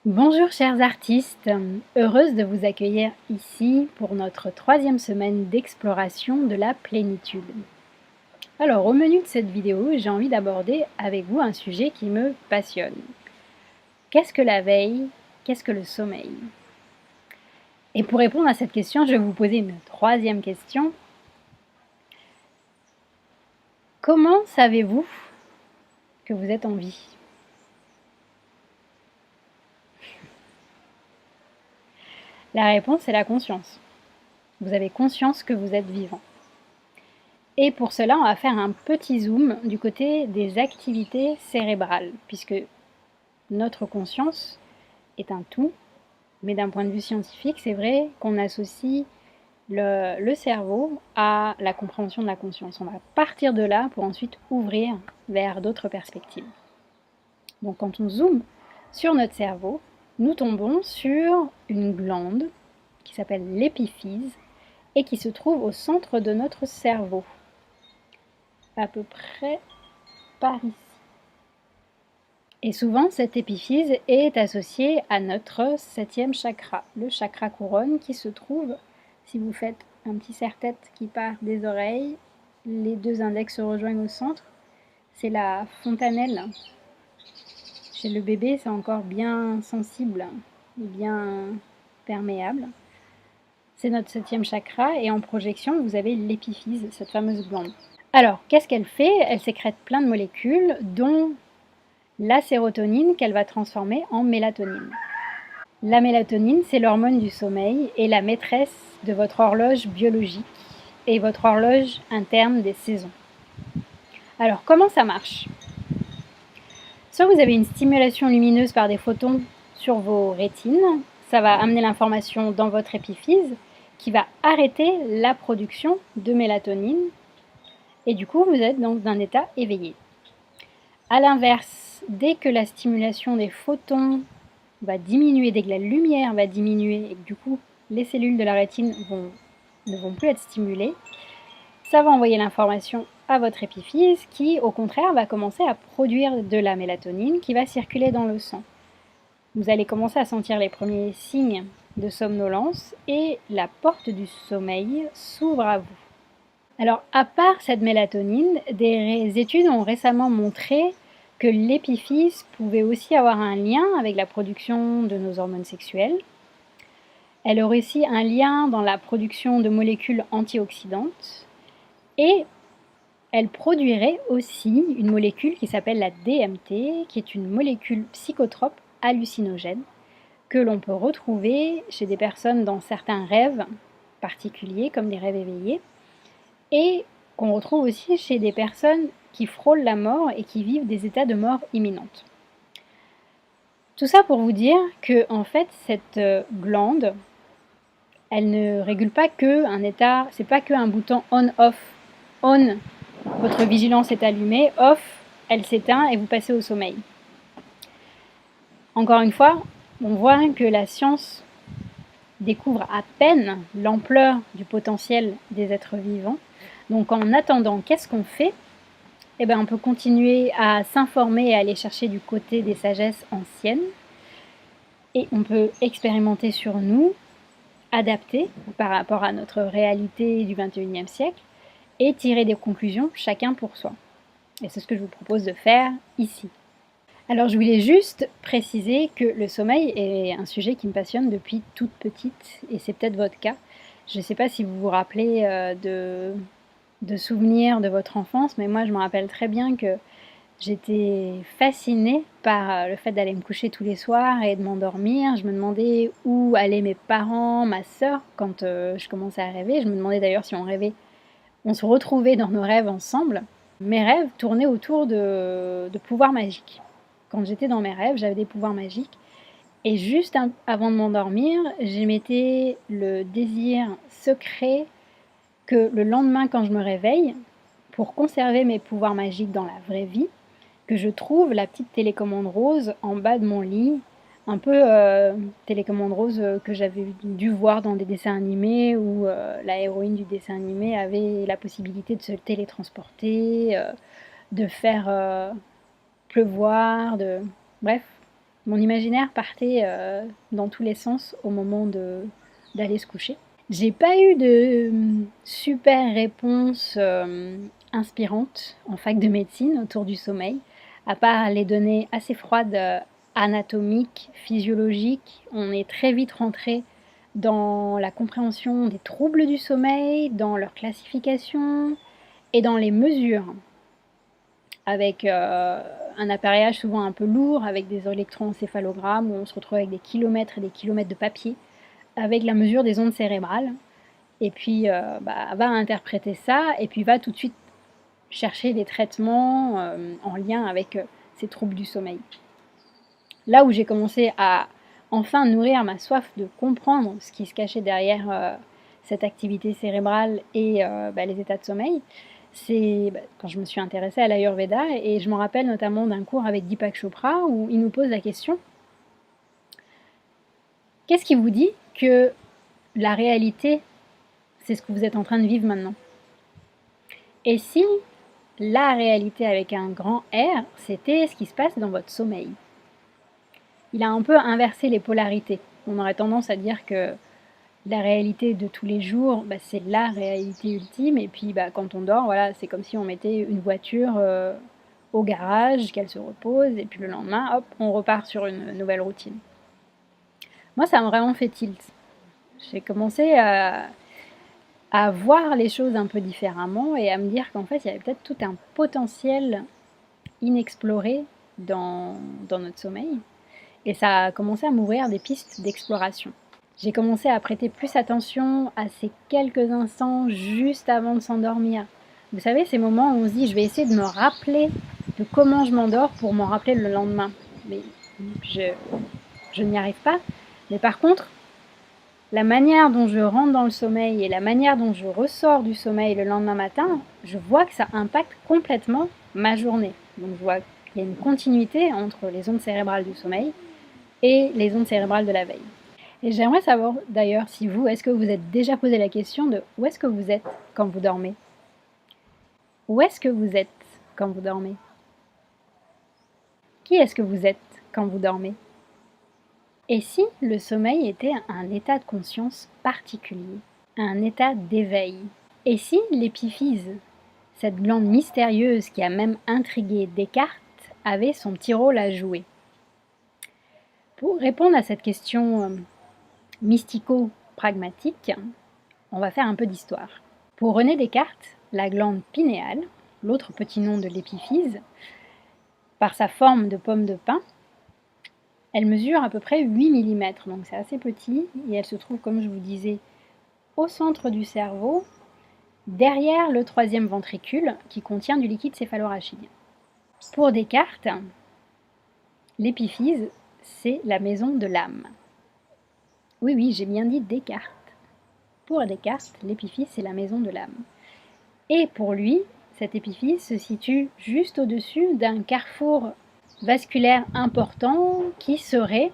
Bonjour chers artistes, heureuse de vous accueillir ici pour notre troisième semaine d'exploration de la plénitude. Alors au menu de cette vidéo, j'ai envie d'aborder avec vous un sujet qui me passionne. Qu'est-ce que la veille? Qu'est-ce que le sommeil? Et pour répondre à cette question, je vais vous poser une troisième question. Comment savez-vous que vous êtes en vie? La réponse est la conscience. Vous avez conscience que vous êtes vivant. Et pour cela, on va faire un petit zoom du côté des activités cérébrales, puisque notre conscience est un tout, mais d'un point de vue scientifique, c'est vrai qu'on associe le cerveau à la compréhension de la conscience. On va partir de là pour ensuite ouvrir vers d'autres perspectives. Donc quand on zoome sur notre cerveau, nous tombons sur une glande qui s'appelle l'épiphyse et qui se trouve au centre de notre cerveau, à peu près par ici. Et souvent, cette épiphyse est associée à notre septième chakra, le chakra couronne qui se trouve, si vous faites un petit serre-tête qui part des oreilles, les deux index se rejoignent au centre, c'est la fontanelle. Chez le bébé, c'est encore bien sensible et bien perméable. C'est notre septième chakra et en projection, vous avez l'épiphyse, cette fameuse glande. Alors, qu'est-ce qu'elle fait? Elle sécrète plein de molécules, dont la sérotonine qu'elle va transformer en mélatonine. La mélatonine, c'est l'hormone du sommeil et la maîtresse de votre horloge biologique et votre horloge interne des saisons. Alors, comment ça marche? Soit vous avez une stimulation lumineuse par des photons sur vos rétines, ça va amener l'information dans votre épiphyse qui va arrêter la production de mélatonine et du coup, vous êtes dans un état éveillé. A l'inverse, dès que la stimulation des photons va diminuer, dès que la lumière va diminuer et que du coup les cellules de la rétine ne vont plus être stimulées, ça va envoyer l'information à votre épiphyse qui au contraire va commencer à produire de la mélatonine qui va circuler dans le sang. Vous allez commencer à sentir les premiers signes de somnolence et la porte du sommeil s'ouvre à vous. Alors à part cette mélatonine, des études ont récemment montré que l'épiphyse pouvait aussi avoir un lien avec la production de nos hormones sexuelles. Elle aurait aussi un lien dans la production de molécules antioxydantes et elle produirait aussi une molécule qui s'appelle la DMT, qui est une molécule psychotrope hallucinogène que l'on peut retrouver chez des personnes dans certains rêves particuliers, comme des rêves éveillés, et qu'on retrouve aussi chez des personnes qui frôlent la mort et qui vivent des états de mort imminente. Tout ça pour vous dire que en fait cette glande, elle ne régule pas que un état, c'est pas que un bouton on-off. On, votre vigilance est allumée, off, elle s'éteint et vous passez au sommeil. Encore une fois, on voit que la science découvre à peine l'ampleur du potentiel des êtres vivants. Donc en attendant, qu'est-ce qu'on fait? Eh bien, on peut continuer à s'informer et à aller chercher du côté des sagesses anciennes. Et on peut expérimenter sur nous, adapter par rapport à notre réalité du 21e siècle et tirer des conclusions chacun pour soi. Et c'est ce que je vous propose de faire ici. Alors je voulais juste préciser que le sommeil est un sujet qui me passionne depuis toute petite et c'est peut-être votre cas. Je ne sais pas si vous vous rappelez de souvenirs de votre enfance, mais moi je me rappelle très bien que j'étais fascinée par le fait d'aller me coucher tous les soirs et de m'endormir. Je me demandais où allaient mes parents, ma sœur, quand je commençais à rêver. Je me demandais d'ailleurs si on rêvait, on se retrouvait dans nos rêves ensemble. Mes rêves tournaient autour de pouvoirs magiques. Quand j'étais dans mes rêves, j'avais des pouvoirs magiques. Et juste avant de m'endormir, j'émettais le désir secret que le lendemain, quand je me réveille, pour conserver mes pouvoirs magiques dans la vraie vie, que je trouve la petite télécommande rose en bas de mon lit, un peu télécommande rose que j'avais dû voir dans des dessins animés où la héroïne du dessin animé avait la possibilité de se télétransporter, de faire pleuvoir, bref, Mon imaginaire partait dans tous les sens au moment d'aller se coucher. J'ai pas eu de super réponse inspirante en fac de médecine autour du sommeil, à part les données assez froides anatomiques, physiologiques. On est très vite rentré dans la compréhension des troubles du sommeil, dans leur classification et dans les mesures, avec un appareillage souvent un peu lourd, avec des électroencéphalogrammes où on se retrouve avec des kilomètres et des kilomètres de papier, avec la mesure des ondes cérébrales. Et puis, va interpréter ça, et puis va tout de suite chercher des traitements en lien avec ces troubles du sommeil. Là où j'ai commencé à enfin nourrir ma soif de comprendre ce qui se cachait derrière cette activité cérébrale et les états de sommeil, c'est quand je me suis intéressée à l'Ayurveda, et je me rappelle notamment d'un cours avec Deepak Chopra où il nous pose la question: qu'est-ce qui vous dit que la réalité, c'est ce que vous êtes en train de vivre maintenant? Et si la réalité avec un grand R, c'était ce qui se passe dans votre sommeil? Il a un peu inversé les polarités. On aurait tendance à dire que la réalité de tous les jours, c'est la réalité ultime, et puis quand on dort, voilà, c'est comme si on mettait une voiture au garage, qu'elle se repose, et puis le lendemain, hop, on repart sur une nouvelle routine. Moi, ça m'a vraiment fait tilt. J'ai commencé à voir les choses un peu différemment et à me dire qu'en fait, il y avait peut-être tout un potentiel inexploré dans notre sommeil. Et ça a commencé à m'ouvrir des pistes d'exploration. J'ai commencé à prêter plus attention à ces quelques instants juste avant de s'endormir. Vous savez, ces moments où on se dit, je vais essayer de me rappeler de comment je m'endors pour m'en rappeler le lendemain. Mais je n'y arrive pas. Mais par contre, la manière dont je rentre dans le sommeil et la manière dont je ressors du sommeil le lendemain matin, je vois que ça impacte complètement ma journée. Donc je vois qu'il y a une continuité entre les ondes cérébrales du sommeil et les ondes cérébrales de la veille. Et j'aimerais savoir d'ailleurs si vous, est-ce que vous êtes déjà posé la question de où est-ce que vous êtes quand vous dormez? Où est-ce que vous êtes quand vous dormez? Qui est-ce que vous êtes quand vous dormez? Et si le sommeil était un état de conscience particulier, un état d'éveil? Et si l'épiphyse, cette glande mystérieuse qui a même intrigué Descartes, avait son petit rôle à jouer? Pour répondre à cette question mystico-pragmatique, on va faire un peu d'histoire. Pour René Descartes, la glande pinéale, l'autre petit nom de l'épiphyse, par sa forme de pomme de pin, elle mesure à peu près 8 mm, donc c'est assez petit, et elle se trouve, comme je vous disais, au centre du cerveau, derrière le troisième ventricule qui contient du liquide céphalorachidien. Pour Descartes, l'épiphyse, c'est la maison de l'âme. Oui, j'ai bien dit Descartes. Pour Descartes, l'épiphyse, c'est la maison de l'âme. Et pour lui, cette épiphyse se situe juste au-dessus d'un carrefour vasculaire important qui serait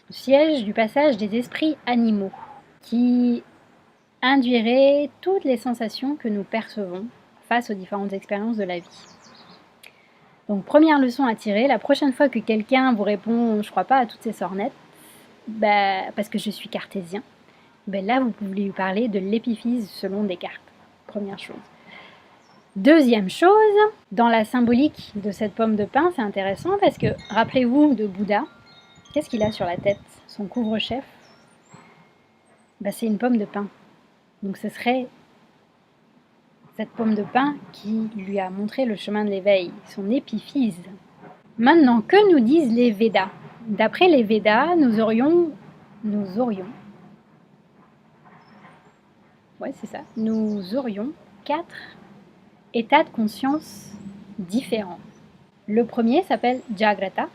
le siège du passage des esprits animaux, qui induirait toutes les sensations que nous percevons face aux différentes expériences de la vie. Donc première leçon à tirer, la prochaine fois que quelqu'un vous répond « je crois pas à toutes ces sornettes », parce que je suis cartésien, là vous pouvez lui parler de l'épiphyse selon Descartes, première chose. Deuxième chose, dans la symbolique de cette pomme de pin, c'est intéressant parce que, rappelez-vous de Bouddha, qu'est-ce qu'il a sur la tête? Son couvre-chef, c'est une pomme de pin. Donc ce serait cette pomme de pin qui lui a montré le chemin de l'éveil, son épiphyse. Maintenant, que nous disent les Védas? D'après les Védas, nous aurions 4 états de conscience différents. Le premier s'appelle Jagrata.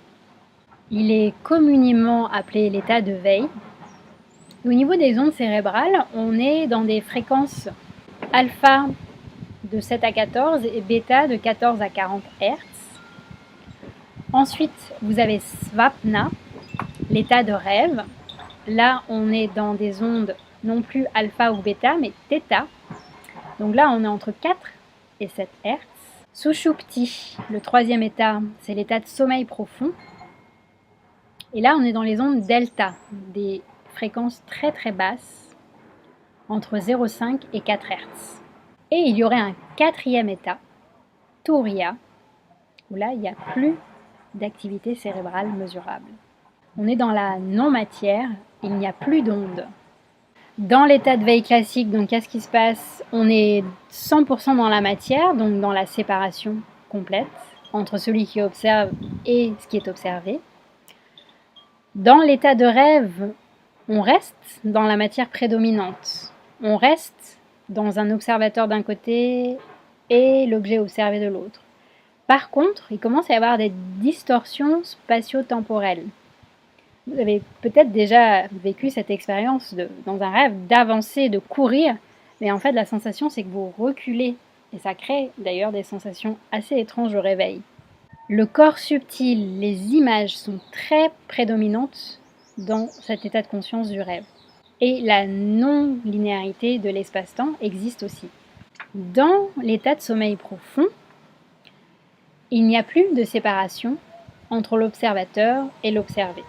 Il est communément appelé l'état de veille. Au niveau des ondes cérébrales, on est dans des fréquences alpha de 7 à 14 et bêta de 14 à 40 Hz. Ensuite, vous avez Svapna, l'état de rêve. Là, on est dans des ondes non plus alpha ou bêta, mais θ. Donc là, on est entre 4 et 7 Hz. Sushupti, le troisième état, c'est l'état de sommeil profond. Et là, on est dans les ondes delta, des fréquences très très basses, entre 0,5 et 4 Hz. Et il y aurait un quatrième état, Turiya, où là, il n'y a plus d'activité cérébrale mesurable. On est dans la non-matière, il n'y a plus d'ondes. Dans l'état de veille classique, donc qu'est-ce qui se passe? On est 100% dans la matière, donc dans la séparation complète entre celui qui observe et ce qui est observé. Dans l'état de rêve, on reste dans la matière prédominante. On reste dans un observateur d'un côté et l'objet observé de l'autre. Par contre, il commence à y avoir des distorsions spatio-temporelles. Vous avez peut-être déjà vécu cette expérience dans un rêve d'avancer, de courir, mais en fait la sensation c'est que vous reculez et ça crée d'ailleurs des sensations assez étranges au réveil. Le corps subtil, les images sont très prédominantes dans cet état de conscience du rêve. Et la non-linéarité de l'espace-temps existe aussi. Dans l'état de sommeil profond, il n'y a plus de séparation entre l'observateur et l'observé.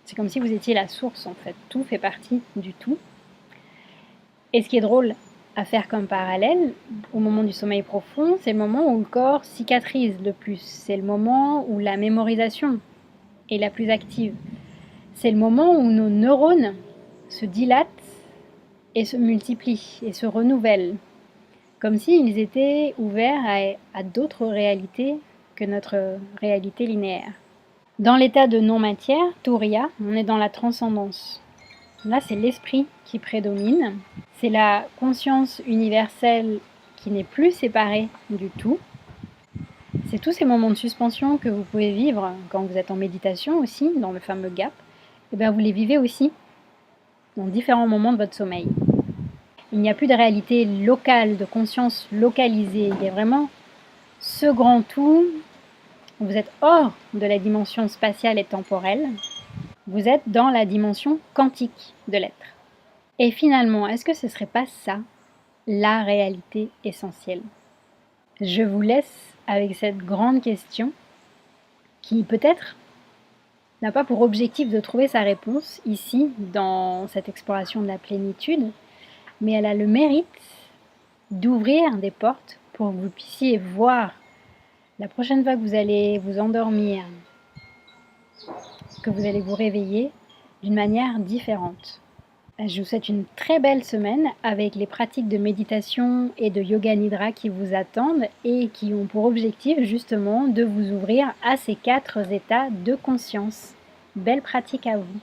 C'est comme si vous étiez la source en fait, tout fait partie du tout. Et ce qui est drôle à faire comme parallèle, au moment du sommeil profond, c'est le moment où le corps cicatrise le plus. C'est le moment où la mémorisation est la plus active. C'est le moment où nos neurones se dilatent et se multiplient et se renouvellent. Comme s'ils étaient ouverts à d'autres réalités que notre réalité linéaire. Dans l'état de non-matière, Turiya, on est dans la transcendance. Là, c'est l'esprit qui prédomine. C'est la conscience universelle qui n'est plus séparée du tout. C'est tous ces moments de suspension que vous pouvez vivre quand vous êtes en méditation aussi, dans le fameux gap. Et bien, vous les vivez aussi dans différents moments de votre sommeil. Il n'y a plus de réalité locale, de conscience localisée. Il y a vraiment ce grand tout. Vous êtes hors de la dimension spatiale et temporelle. Vous êtes dans la dimension quantique de l'être. Et finalement, est-ce que ce ne serait pas ça, la réalité essentielle? Je vous laisse avec cette grande question qui peut-être n'a pas pour objectif de trouver sa réponse ici, dans cette exploration de la plénitude, mais elle a le mérite d'ouvrir des portes pour que vous puissiez voir la prochaine fois que vous allez vous endormir, que vous allez vous réveiller d'une manière différente. Je vous souhaite une très belle semaine avec les pratiques de méditation et de yoga nidra qui vous attendent et qui ont pour objectif justement de vous ouvrir à ces 4 états de conscience. Belle pratique à vous!